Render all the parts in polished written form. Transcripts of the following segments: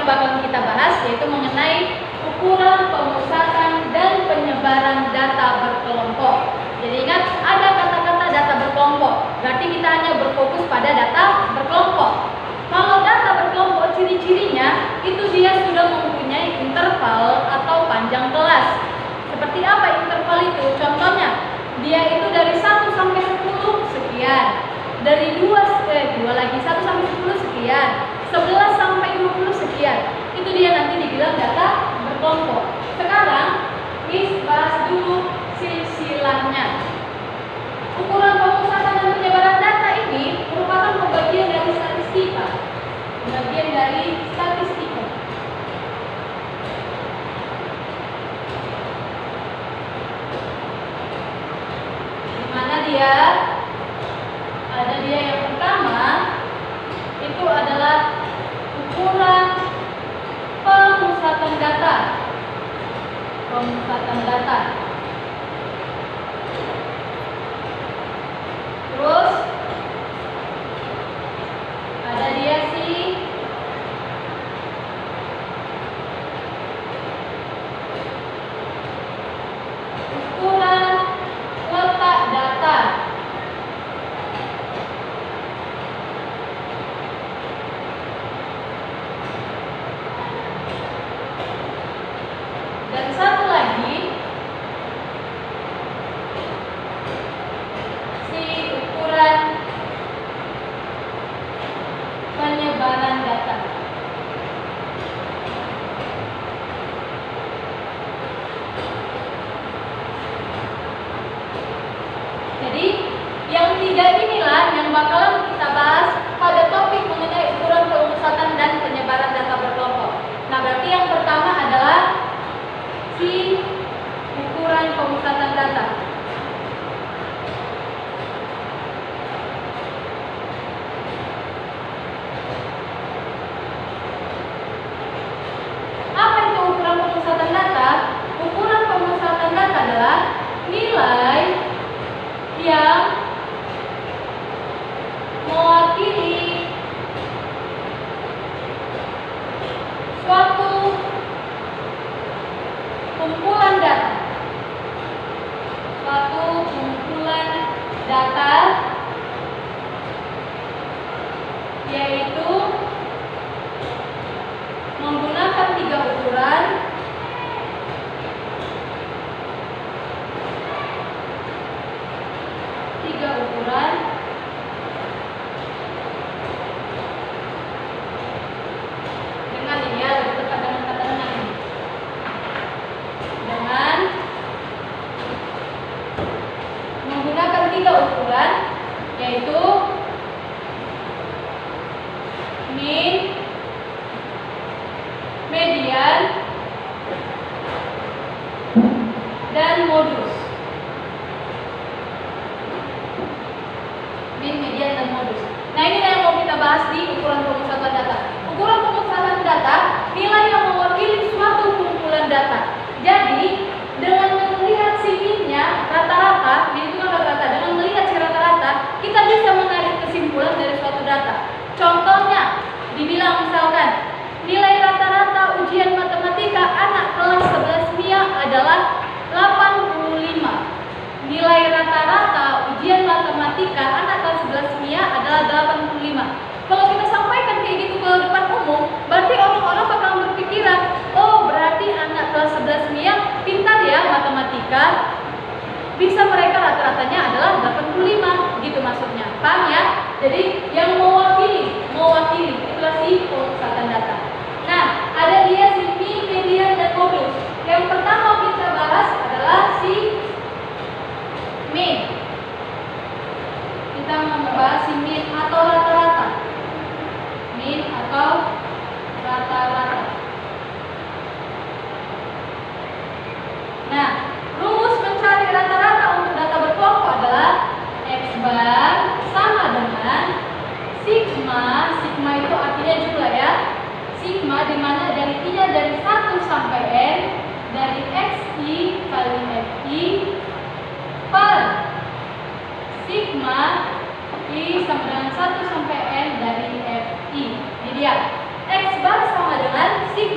yang bakal kita bahas yaitu mengenai ukuran, pemusatan, dan penyebaran data berkelompok. Jadi ingat, ada kata-kata data berkelompok, berarti kita hanya berfokus pada data berkelompok. Kalau data berkelompok, ciri-cirinya itu dia sudah mempunyai interval atau panjang kelas. Seperti apa interval itu? Contohnya, dia itu dari 1 sampai 10 sekian, dari 2 lagi 1 sampai 10 sekian, 11 sampai 20 sekian. Itu dia nanti dibilang data berkelompok. Sekarang Miss bahas dulu silsilahnya. Ukuran, pemusatan, dan penyebaran data ini merupakan pembagian dari statistika. Bagian dari statistika. Di mana dia? Ada dia yang pertama itu adalah ukuran pemusatan data. Pemusatan data. Terus ada dia si ukuran letak data. Dan satu lagi si ukuran penyebaran data. Jadi yang tiga inilah yang bakalan kita bahas pada topik mengenai ukuran, pemusatan, dan penyebaran data berkelompok. Nah, berarti yang pertama adalah si ukuran pemusatan data. Apa itu ukuran pemusatan data? Ukuran pemusatan data adalah nilai yang mewakili suatu kumpulan data. Suatu kumpulan data yaitu menggunakan 3 ukuran. Dengan ini ya, lebih tepat dengan kata dengan ini. Dengan menggunakan 3 ukuran yaitu mean, median, dan modus. Mean, median, dan modus. Nah, ini yang mau kita bahas di ukuran pemusatan data. Ukuran pemusatan data, nilai yang mewakili suatu kumpulan data. Jadi, dengan melihat si mean-nya rata-rata, itu kan rata-rata. Dengan melihat si rata-rata, kita bisa menarik kesimpulan dari suatu data. Contohnya, dibilang misalkan nilai rata-rata ujian matematika anak kelas 11 MIA adalah 85. Nilai rata-rata ujian matematika anak kelas 11 MIA adalah 85. Kalau kita sampaikan kayak gitu ke depan umum, berarti orang-orang bakal berpikiran, oh berarti anak kelas 11 MIA pintar ya matematika, bisa mereka rata-ratanya adalah 85, gitu maksudnya. Paham ya? Jadi yang mewakili itulah si pemusatan data. Nah, ada dia si mean, median, dan modus. Yang pertama kita bahas adalah si mean. Kita membahas si mean atau rata-rata. Mean atau rata-rata. Nah, rumus mencari rata-rata untuk data berkelompok adalah X bar sama dengan sigma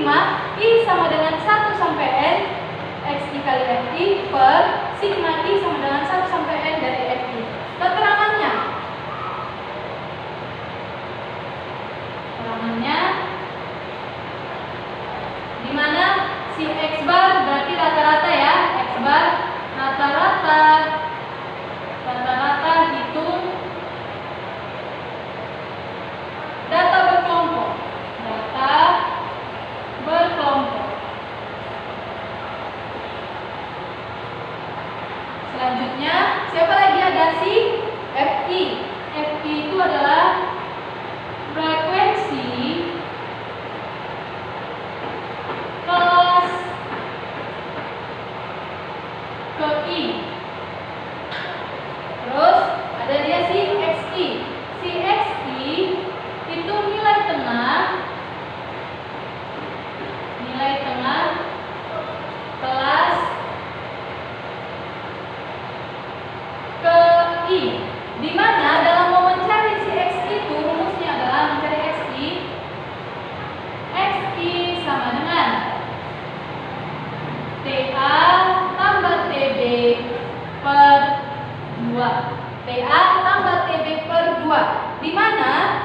sigma I sama dengan 1 sampai N XI kali FI per sigma I sama dengan 1 sampai N dari FI. Keterangannya di mana si X bar berarti rata-rata ya, X bar rata-rata hitung data berkelompok. Selanjutnya, siapa lagi ada si FI? FI itu adalah frekuensi kelas ke I. Terus ada dia si XI. Si XI itu nilai tengah kelas ke I. Di mana dalam mau mencari si XI itu rumusnya adalah mencari XI sama dengan TA tambah TB per 2. TA tambah TB per 2. Di mana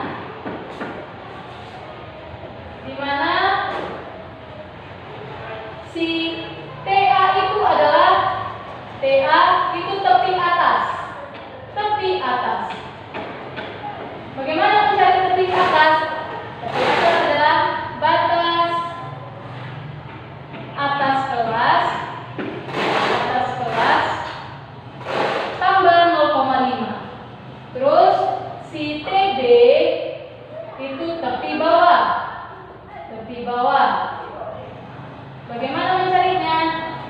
si TA itu adalah tepi atas. Bagaimana mencari tepi atas? Tepi atas adalah batas atas kelas tambah 0,5. Terus si TB itu tepi bawah. Bagaimana mencarinya?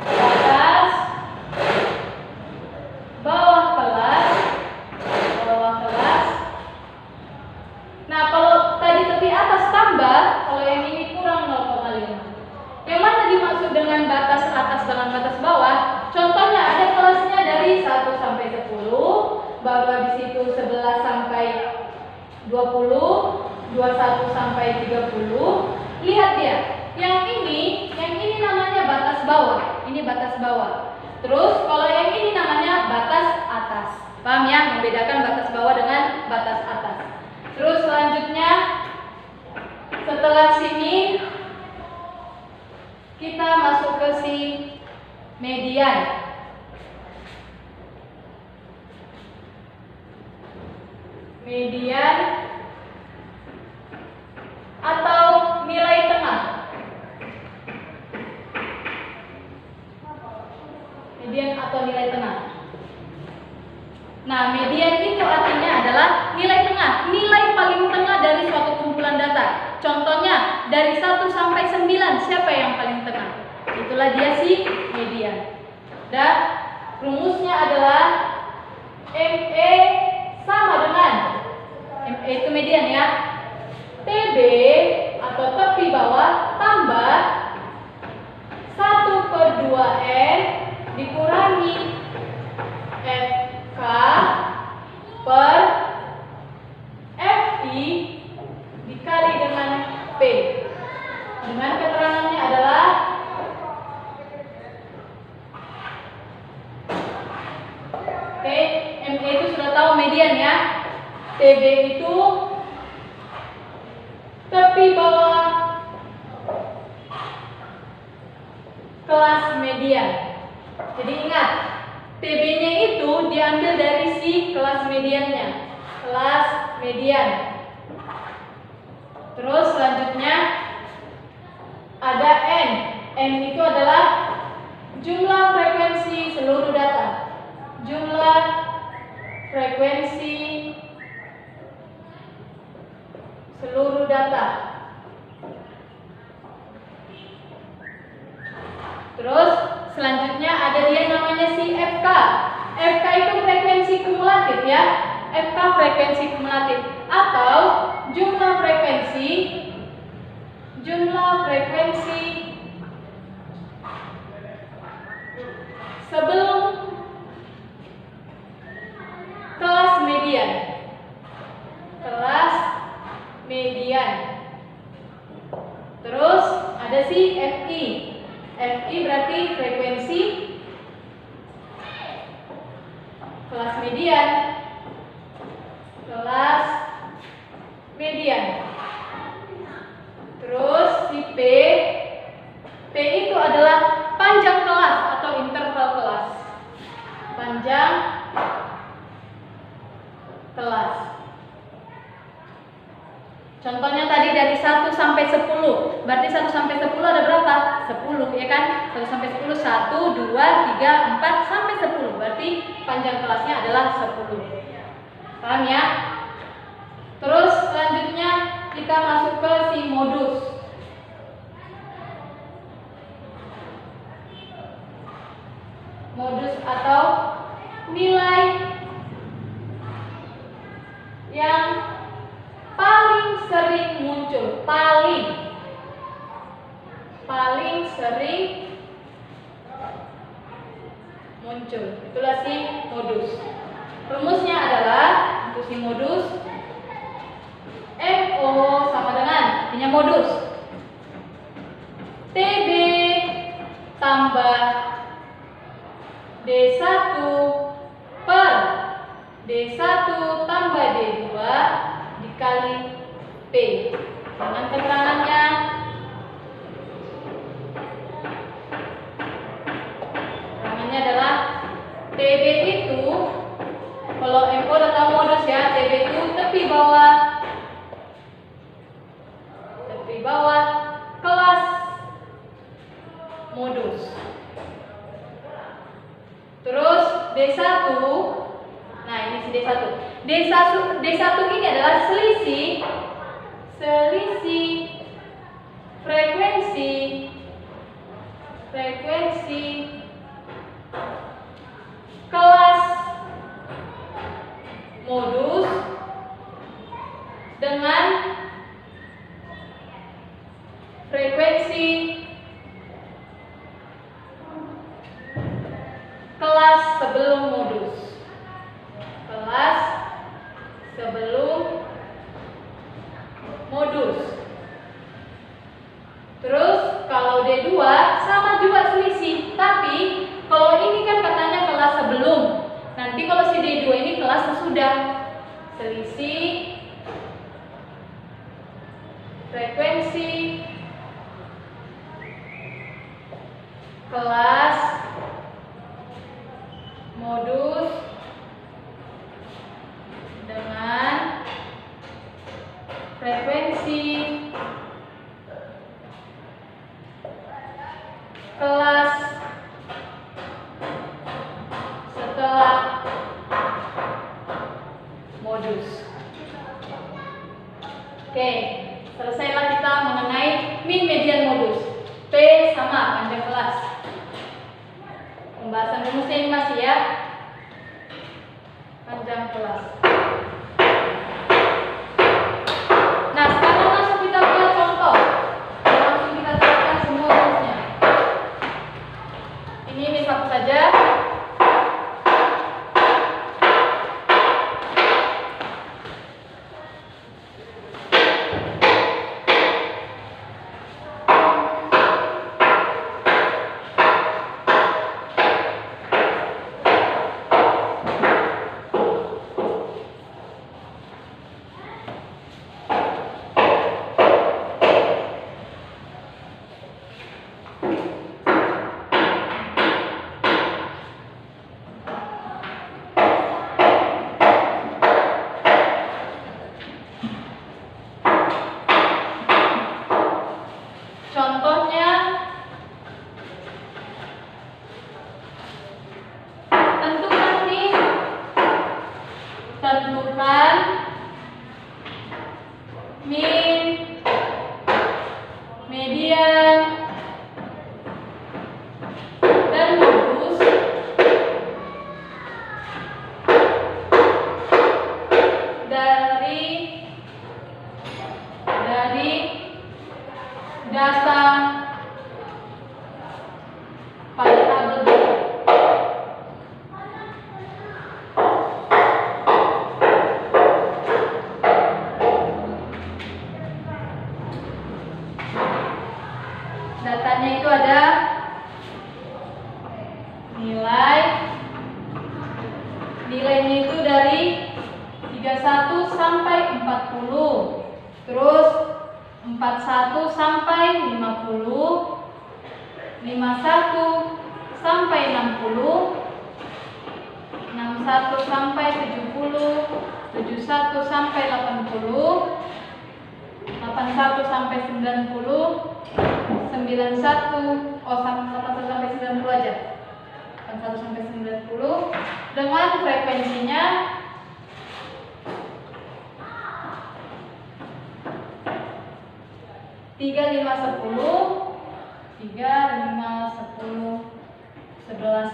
Batas bawah kelas. Nah, kalau tadi tepi atas tambah, kalau yang ini kurang 0,5. Yang mana dimaksud dengan batas atas dengan batas bawah? Contohnya ada kelasnya dari 1 sampai 10, baru habis itu 11 sampai 20, 21 sampai 30. Lihat dia. Yang ini namanya batas bawah. Ini batas bawah. Terus kalau yang ini namanya batas atas. Paham ya? Membedakan batas bawah dengan batas atas. Terus selanjutnya setelah sini kita masuk ke si median. Median atau nilai tengah. Median atau nilai tengah. Nah, median itu artinya adalah nilai tengah, nilai paling tengah dari suatu kumpulan data. Contohnya dari 1 sampai 9, siapa yang paling tengah? Itulah dia si median. Dan rumusnya adalah ME sama dengan ME itu median ya. TB atau tepi bawah tambah 1/2N dikurangi FK per FI dikali dengan P. Dengan keterangannya adalah P, ME itu sudah tahu median ya. TB itu tepi bawah kelas median. Jadi ingat, TB-nya itu diambil dari si kelas mediannya. Kelas median. Terus selanjutnya ada N. N itu adalah jumlah frekuensi seluruh data. Jumlah frekuensi seluruh data. Terus selanjutnya ada dia namanya si FK. FK itu frekuensi kumulatif ya. FK frekuensi kumulatif atau jumlah frekuensi sebelum kelas median. Terus ada ada si FI. FI berarti frekuensi kelas median. Kelas median. Terus si P. P itu adalah panjang kelas atau interval kelas. Panjang kelas. Contohnya tadi dari 1 sampai 10. Berarti 1 sampai 10 ada berapa? 10, ya kan? 1 sampai 10, 1, 2, 3, 4 sampai 10. Berarti panjang kelasnya adalah 10. Paham ya? Terus selanjutnya kita masuk ke si modus. Modus atau nilai yang paling sering muncul. Paling sering muncul. Itulah si modus. Rumusnya adalah untuk si modus MO sama dengan artinya modus TB tambah D1 per D1 tambah D2 dikali P. Dengan keterangannya adalah TB itu, kalau MO udah tahu modus ya, TB itu tepi bawah kelas modus. Terus D1, nah ini si D1. D1 ini adalah selisih frekuensi kelas modus dengan frekuensi kelas sebelum modus. Kelas sebelum modus. Terus kalau D2 sama juga selisih, tapi kalau ini kan katanya kelas sebelum. Nanti kalau si D2 ini kelas sesudah. Selisih frekuensi kelas modus dengan frekuensi kelas setelah modus. Oke, selesailah kita mengenai min median modus. P sama panjang kelas. Pembahasan rumusnya ini masih ya, panjang kelas. Nah, sekarang langsung kita buat contoh. Langsung kita terapkan semua rumusnya. Ini satu saja. Contohnya, tentukan min, median, dan modus dari data pada tabel berikut. sampai 40. Terus 41 sampai 50, 51 sampai 60, 61 sampai 70, 71 sampai 80, 81 sampai 90, 91 81 sampai 90 aja. 81 sampai 90 dengan frekuensinya 3, 5, 10, 3, 5, 10, 11,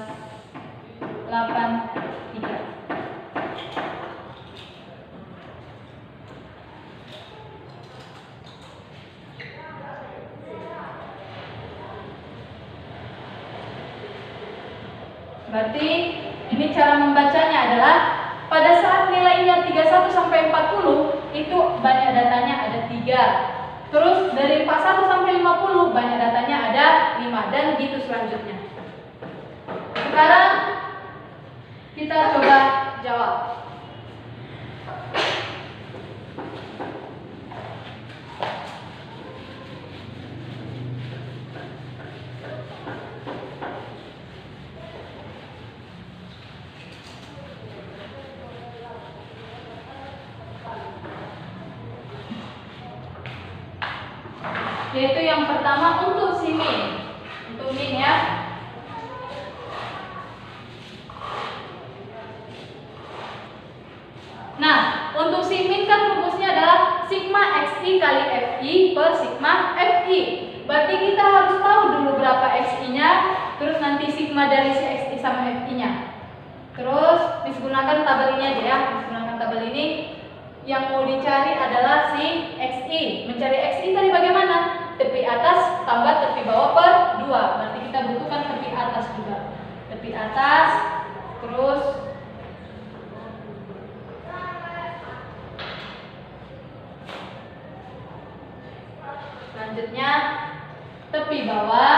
8, 3. Berarti ini cara membacanya adalah pada saat nilainya 31 sampai 40 itu banyak datanya ada 3. Terus dari 41 sampai 50 banyak datanya ada 5 dan gitu selanjutnya. Sekarang kita coba jawab. Yaitu yang pertama untuk si min. Untuk min ya. Nah, untuk si min kan rumusnya adalah sigma xi kali fi per sigma fi. Berarti kita harus tahu dulu berapa xi-nya, terus nanti sigma dari si xi sama fi-nya. Terus digunakan tabel ini aja ya. Digunakan tabel ini. Yang mau dicari adalah si xi. Mencari xi tadi bagaimana? Tepi atas tambah tepi bawah per 2. Berarti kita butuhkan tepi atas juga. Tepi atas, terus selanjutnya tepi bawah,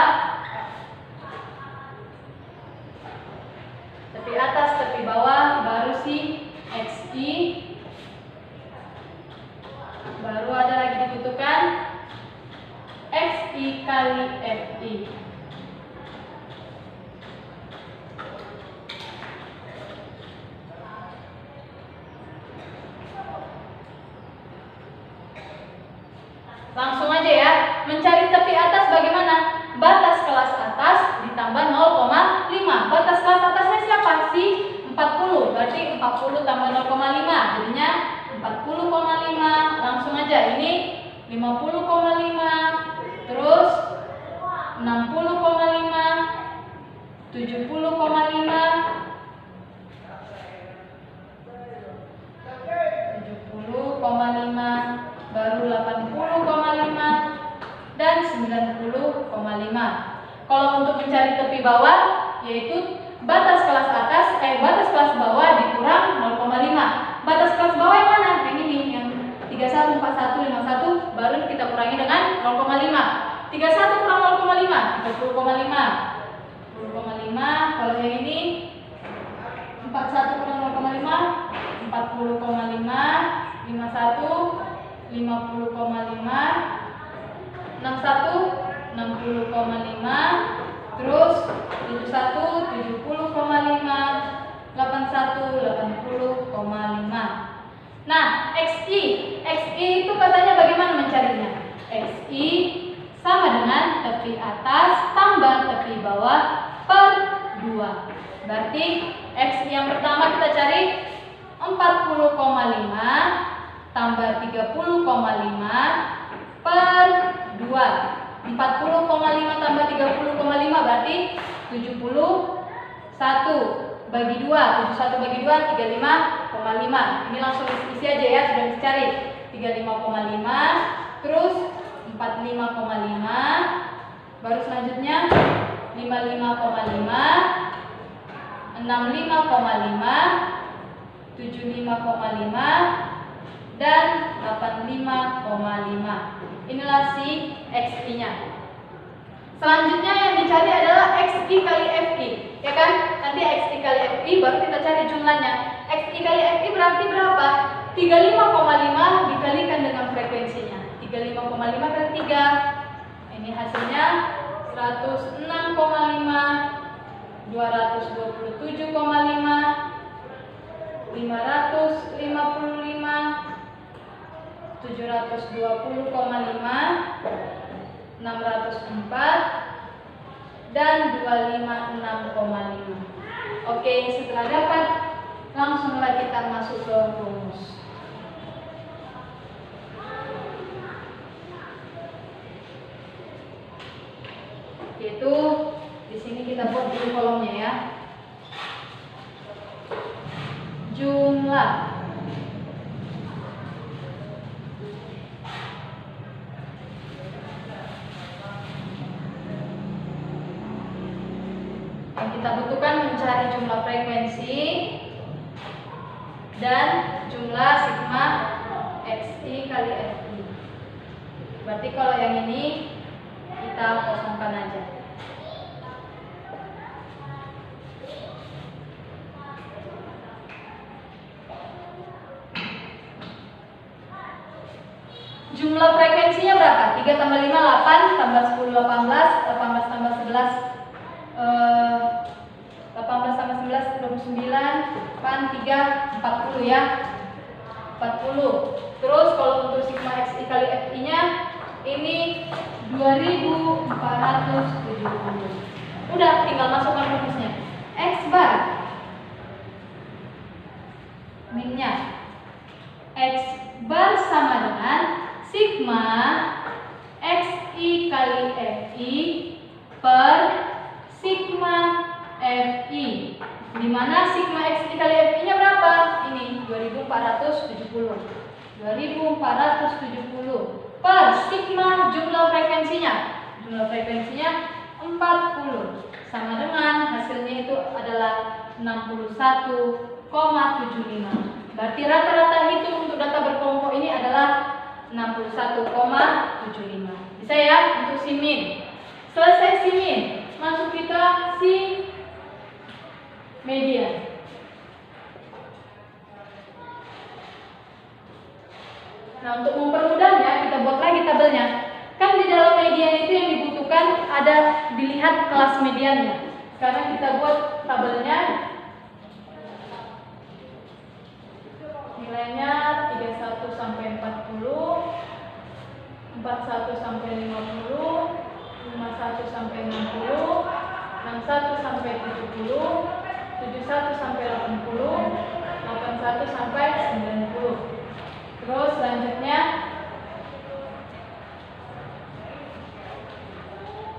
tepi atas, tepi bawah, baru si xi. Baru ada lagi dibutuhkan xi kali fi. Langsung aja ya, mencari tepi atas bagaimana? Batas kelas atas ditambah 0,5. Batas kelas atasnya siapa? Si 40. Berarti 40 tambah 0,5 jadinya 40,5. Langsung aja, ini 50,5, terus 60,5, 70,5, 70,5, baru 80,5 dan 90,5. Kalau untuk mencari tepi bawah yaitu batas kelas atas batas kelas bawah dikurang 0,5. Batas kelas bawah yang mana? Yang ini, yang 31, 41, 51, baru kita kurangi dengan 0,5. 31 kurang 0,5, 30,5. 30,5. Kalau yang ini 41 kurang 0,5, 40,5. 51, 50,5. 61, 60,5. Terus 71, 70,5. 81, 80,5. Nah, xi itu katanya bagaimana mencarinya? Xi sama dengan tepi atas tambah tepi bawah per 2. Berarti xi yang pertama kita cari 40,5 tambah 30,5 per 2. 40,5 tambah 30,5 berarti 71 bagi 2. 71 bagi 2 35,5. Ini langsung isi aja ya, sudah dicari. 35,5 terus 45,5, baru selanjutnya 55,5, 65,5, 75,5 dan 85,5. Inilah si xi-nya. Selanjutnya yang dicari adalah xi kali fi, ya kan? Nanti xi kali fi baru kita cari jumlahnya. Xi kali fi berarti berapa? 35,5 dikalikan dengan frekuensinya. 35,5 kali 3. Ini hasilnya 106,5, 227,5, 555, 720,5, 604, dan 256,5. Oke, setelah dapat, langsunglah kita masuk ke rumus. Yaitu di sini kita buat dulu kolomnya ya. Jumlah yang kita butuhkan mencari jumlah frekuensi dan jumlah sigma xi kali fi. Berarti kalau yang ini kita kosongkan aja. Jumlah frekuensinya berapa? 3 tambah 5, 8, tambah 10, 18, 18 tambah 11, 18 tambah 11, 29, pan 3, 40 ya. 40. Terus kalau untuk sigma xi kali fi nya ini 2470. Udah, tinggal masukkan rumusnya. X bar minnya X bar sama dengan sigma xi kali fi per sigma fi, dimana sigma xi kali fi nya berapa? Ini 2470 per sigma jumlah frekuensinya 40 sama dengan hasilnya itu adalah 61,75. Berarti rata-rata hitung untuk data berkelompok ini adalah 61,75. Bisa ya untuk si min. Selesai si min, masuk kita si median. Nah, untuk mempermudahnya kita buat lagi tabelnya. Kan di dalam median itu yang dibutuhkan ada dilihat kelas mediannya. Sekarang kita buat tabelnya. Nilainya 31 sampai 40, 41 sampai 50, 51 sampai 60, 61 sampai 70, 71 sampai 80, 81 sampai 90. Terus selanjutnya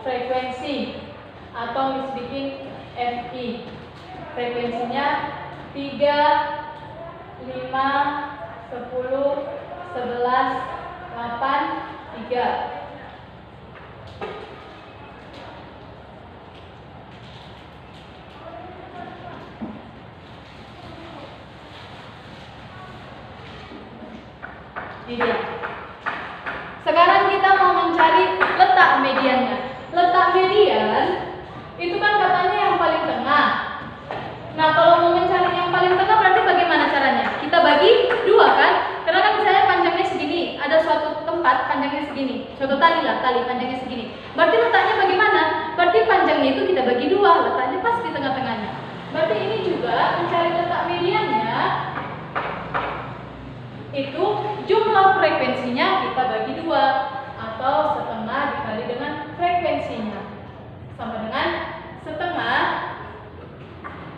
frekuensi atau misbikin fi. Frekuensinya 3, 5, 10, 11, 8, 3. Ini dia. Sekarang kita mau mencari letak mediannya. Letak median itu kan katanya yang paling tengah. Nah, kalau mau mencari yang paling tengah berarti bagaimana caranya? Kita bagi dua kan? Karena kan misalnya panjangnya segini, ada suatu tempat panjangnya segini, suatu tali panjangnya segini. Berarti letaknya bagaimana? Berarti panjangnya itu kita bagi dua, letaknya pas di tengah-tengahnya. Berarti ini juga mencari letak mediannya. Itu jumlah frekuensinya kita bagi dua, atau setengah dikali dengan frekuensinya sama dengan setengah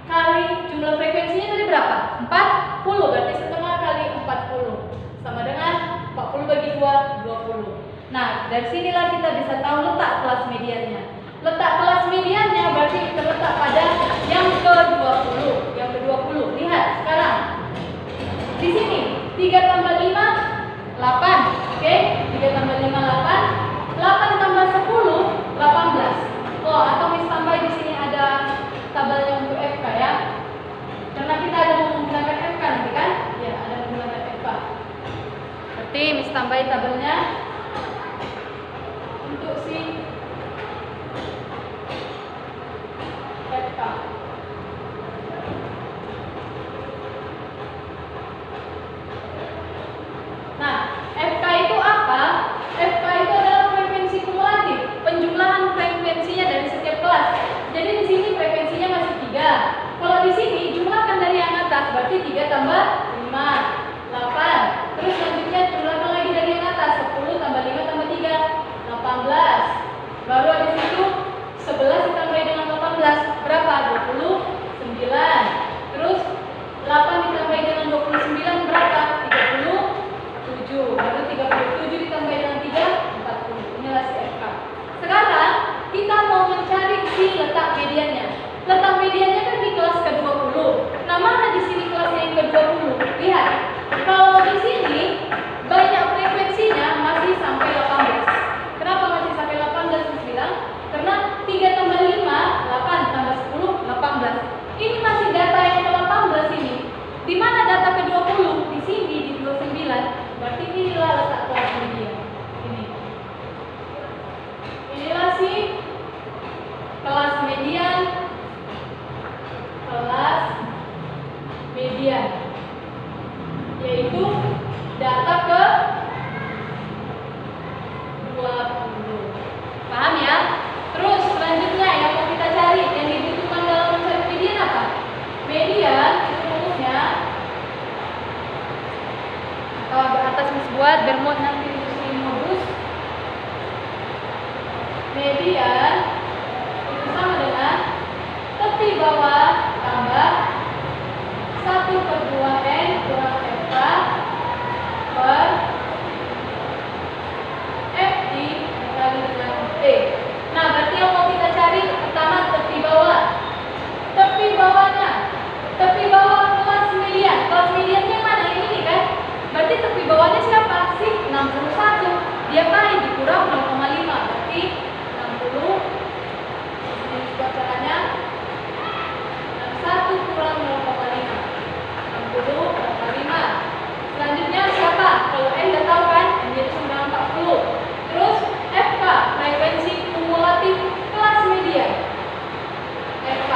kali jumlah frekuensinya tadi berapa? 40, berarti setengah kali 40 sama dengan 40 bagi 2, 20. Nah, dari sinilah kita bisa tahu letak kelas mediannya. Letak kelas mediannya berarti terletak pada yang ke-20. Yang ke-20. Lihat sekarang. Di sini 3 tambah 5, 8. Oke, 3 tambah 5, 8. 8 tambah 10, 18. Oh, atau mis tambah di sini ada tabelnya untuk FK ya. Karena kita ada menggunakan FK nanti kan? Ya, ada menggunakan FK. Berarti mis tambah tabelnya untuk si FK. tambah 5, 8. Terus selanjutnya ulangan lagi dari yang atas, 10 tambah 5 tambah 3, 18. Baru habis itu 11 ditambah dengan 18 berapa? 29. Terus 8 ditambah dengan 29 berapa? 37. Baru 37 ditambah dengan 3, 40. Inilah si FK. Sekarang kita mau mencari si letak mediannya. Letak mediannya kan di kelas ke-20. Nah, mana di sini kelasnya yang ke-20? Lihat. Kalau di sini banyak frekuensinya masih sampai 18. Kenapa masih sampai 18 Miss bilang? Karena 3 tambah 5, 8 tambah 10, 18. Ini masih data yang ke-18 ini. Di mana data ke-20? Di sini di 29. Berarti inilah letak kelas median. Ini. Inilah si kelas median. Kelas median. Yaitu data ke 20. Paham ya? Terus selanjutnya yang mau kita cari, yang dibutuhkan dalam mencari median apa? Median itu rumusnya, atau atas Miss buat bermod nanti di modus. Median itu sama dengan tepi bawah tambah 1/2n kurang FK per FI dikali dengan T. Nah, berarti yang mau kita cari pertama tepi bawah. Tepi bawahnya, tepi bawah kelas median. Kelas mediannya mana? Ini kan? Berarti tepi bawahnya siapa? Si 61. Dia kali dikurang 0,5. Berarti 60. Ini juga caranya. 61 kurang 0,5. 60/5. Selanjutnya siapa? Kalau N udah tahu kan? N dia cuma 40. Terus FK, frekuensi kumulatif kelas median. FK,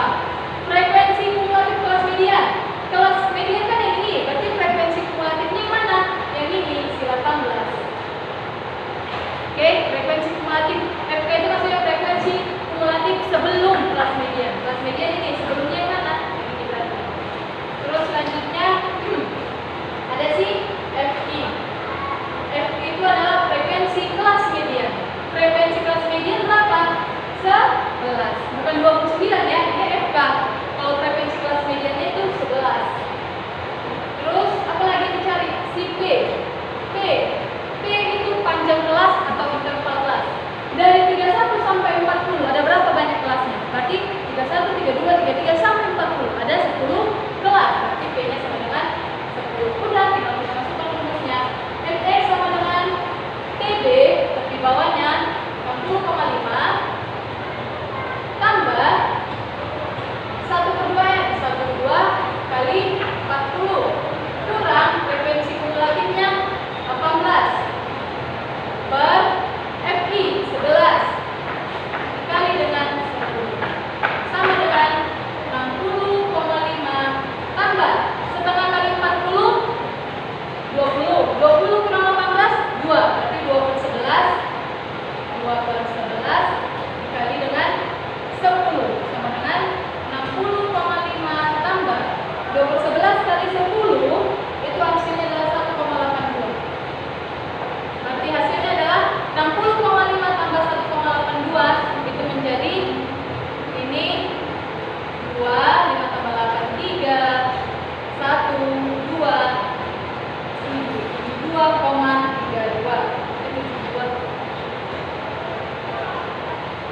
frekuensi kumulatif kelas median. Kelas median kan yang ini, berarti frekuensi kumulatifnya yang mana? Yang ini, si 18. Oke, frekuensi kumulatif FK itu maksudnya frekuensi kumulatif sebelum kelas median. Kelas median ini sebelumnya yang mana? Yang ini berarti. Terus selanjutnya ada si FI. FI itu adalah frekuensi kelas median. Frekuensi kelas median berapa? 11. Bukan 29 ya, ini FK. Kalau frekuensi kelas mediannya itu 11. Terus apa lagi dicari? Si P. P itu panjang kelas atau interval kelas. Dari 31 sampai 40 ada berapa banyak kelasnya? Berarti 31, 32, 33 sampai 40. Ada 10 kelas. Berarti P-nya sama dengan 10. Udah, kita bisa masukkan rumusnya. MX sama dengan TB, tepi bawahnya 60,5 tambah 1/2 kali 40 kurang frekuensi kumulatifnya 18 per FI 11 dikali dengan 10 sama dengan 60,5 tambah setengah kali 40 20 kurang 18 2, berarti 2/11 dikali dengan 10 sama dengan 60,5 tambah 2/11 kali 10 itu hasilnya adalah 1,82. Berarti hasilnya adalah 60,5 tambah 1,82 itu menjadi ini 2, 5 tambah 8, 3, 1, 2, 2,32. Itu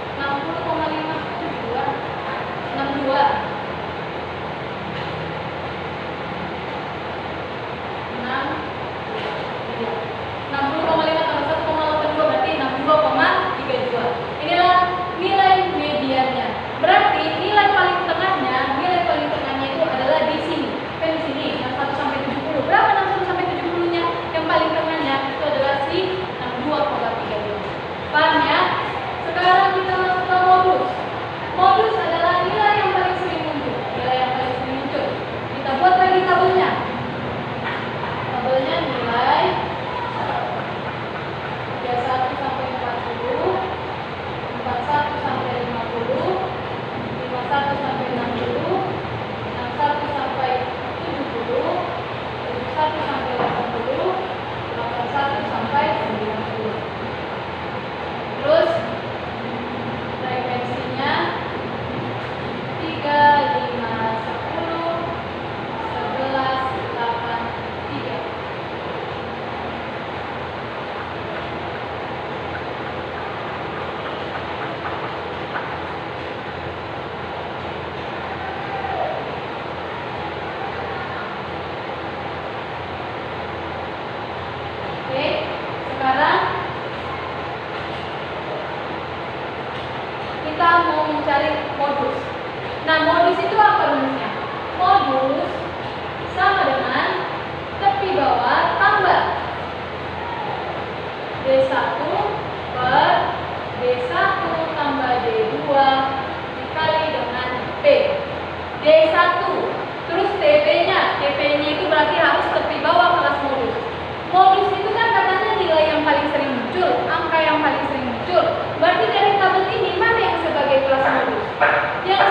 60,5 62 62 60,5 tambah 1,82 berarti 62,32. Inilah nilai mediannya. Berarti nilai paling tengahnya itu adalah di sini. Kan di sini 61 sampai 70. Berapa 61 sampai 70-nya? Yang paling tengahnya itu adalah si Sekarang kita mau mencari modus. Nah, modus itu apa rumusnya? Modus sama dengan tepi bawah tambah D1 per D1 tambah D2 dikali dengan P. D1 terus TP-nya. TP-nya itu berarti harus tepi bawah kelas modus. Modus itu kan katanya nilai yang paling sering muncul, angka yang paling sering muncul. Berarti dari tabel ini mana yang sebagai kelas modus? Yang